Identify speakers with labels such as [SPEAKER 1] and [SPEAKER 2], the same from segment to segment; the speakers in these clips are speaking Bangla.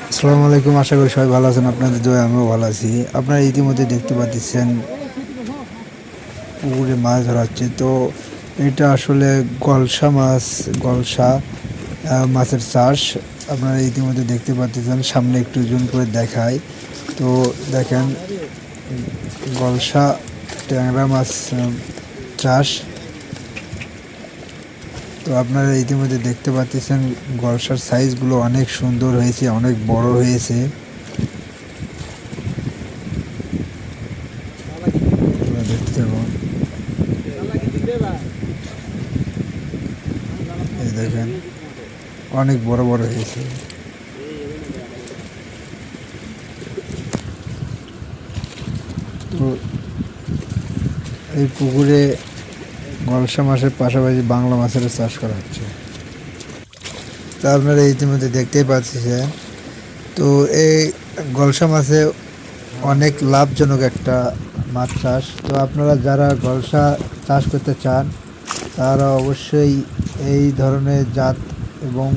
[SPEAKER 1] আসসালামু আলাইকুম। আশা করি সবাই ভালো আছেন। আপনাদের দোয়ায় আমিও ভালো আছি। আপনারা ইতিমধ্যে দেখতে পাচ্ছেন পুকুরে মাছ ধরা হচ্ছে। তো এটা আসলে গলসা মাছ, গলসা মাছের চাষ। আপনারা ইতিমধ্যে দেখতে পাচ্ছেন, সামনে একটু জুম করে দেখায়। তো দেখেন, গলসা ট্যাংরা মাছ চাষ। তো আপনারা ইতিমধ্যে দেখতে পাচ্ছেন গলসার সাইজগুলো অনেক সুন্দর হয়েছে, অনেক বড় হয়েছে। আপনারা দেখতে পাবেন, এই দেখেন অনেক বড় বড় হয়েছে। তো এই পুকুরে গলসা মাছের পাশাপাশি বাংলা মাছেরও চাষ করা হচ্ছে। তা আপনারা ইতিমধ্যে দেখতেই পাচ্ছেন। তো এই গলসা মাছে অনেক লাভজনক একটা মাছ চাষ। তো আপনারা যারা গলসা চাষ করতে চান তারা অবশ্যই এই ধরনের জাত এবং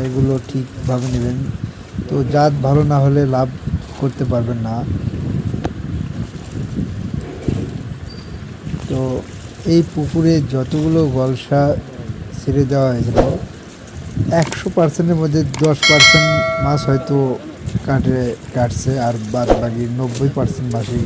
[SPEAKER 1] এগুলো ঠিকভাবে নেবেন। তো জাত ভালো না হলে লাভ করতে পারবেন না। তো এই পুকুরে যতগুলো গলসা ছেড়ে দেওয়া হয়েছিল, 100%-এর মধ্যে 10% মাছ হয়তো কাটছে, আর বাদ বাকি 90% মাছই